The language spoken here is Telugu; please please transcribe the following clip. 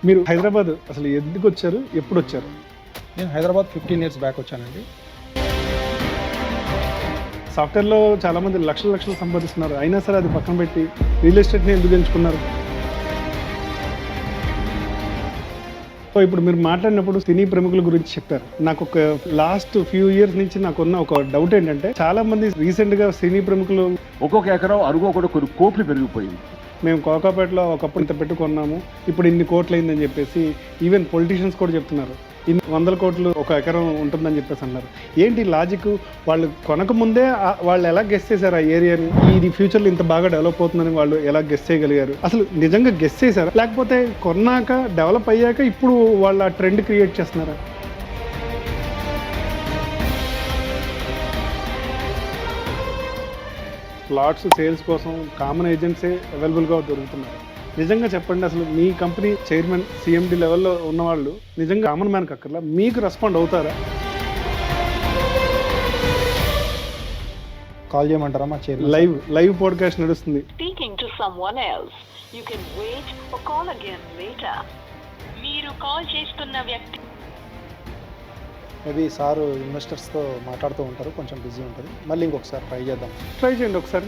మీరు హైదరాబాద్ అసలు ఎందుకు వచ్చారు, ఎప్పుడు వచ్చారు? నేను హైదరాబాద్ 15 ఇయర్స్ బ్యాక్ వచ్చానండి. సాఫ్ట్వేర్లో చాలామంది లక్షలు సంపాదిస్తున్నారు, అయినా సరే అది పక్కన పెట్టి రియల్ ఎస్టేట్ని ఎందుకు ఎంచుకున్నారు? సో ఇప్పుడు మీరు మాట్లాడినప్పుడు సినీ ప్రముఖుల గురించి చెప్పారు. నాకు ఒక లాస్ట్ ఫ్యూ ఇయర్స్ నుంచి నాకున్న ఒక డౌట్ ఏంటంటే, చాలామంది రీసెంట్గా సినీ ప్రముఖులు ఒక్కొక్క ఎకరం అరుగు కూడా కొన్ని కోట్లు పెరిగిపోయింది. మేము కోకాపేటలో ఒకప్పుడు ఇంత పెట్టుకున్నాము, ఇప్పుడు ఇన్ని కోట్లు అయిందని చెప్పేసి ఈవెన్ పొలిటీషియన్స్ కూడా చెప్తున్నారు. ఇన్ని 100 కోట్లు ఒక ఎకరం ఉంటుందని చెప్పేసి అన్నారు. ఏంటి లాజిక్? వాళ్ళు కొనక ముందే వాళ్ళు ఎలా గెస్ చేశారు ఆ ఏరియాని? ఇది ఫ్యూచర్లో ఇంత బాగా డెవలప్ అవుతుందని వాళ్ళు ఎలా గెస్ చేయగలిగారు? అసలు నిజంగా గెస్ చేశారా, లేకపోతే కొన్నాక డెవలప్ అయ్యాక ఇప్పుడు వాళ్ళు ఆ ట్రెండ్ క్రియేట్ చేస్తున్నారా? ప్లాట్స్ సేల్స్ కోసం కామన్ ఏజెంట్సే అవైలబుల్గా దొరుకుతున్నారు. నిజంగా చెప్పండి, అసలు మీ కంపెనీ చైర్మన్ సిఎండి లెవెల్లో ఉన్నవాళ్ళు నిజంగా కామన్ మ్యాన్కి అక్కర్లా మీకు రెస్పాండ్ అవుతారా? కాల్ చేయమంటారా మా చైర్మన్? లైవ్ పాడ్కాస్ట్ నడుస్తుంది. Speaking to someone else. You can wait or call again later. మీరు కాల్ చేస్తున్న వ్యక్తి మేబీ సారు ఇన్వెస్టర్స్తో మాట్లాడుతూ ఉంటారు, కొంచెం బిజీ ఉంటుంది. మళ్ళీ ఇంకొకసారి ట్రై చేద్దాం. ట్రై చేయండి ఒకసారి.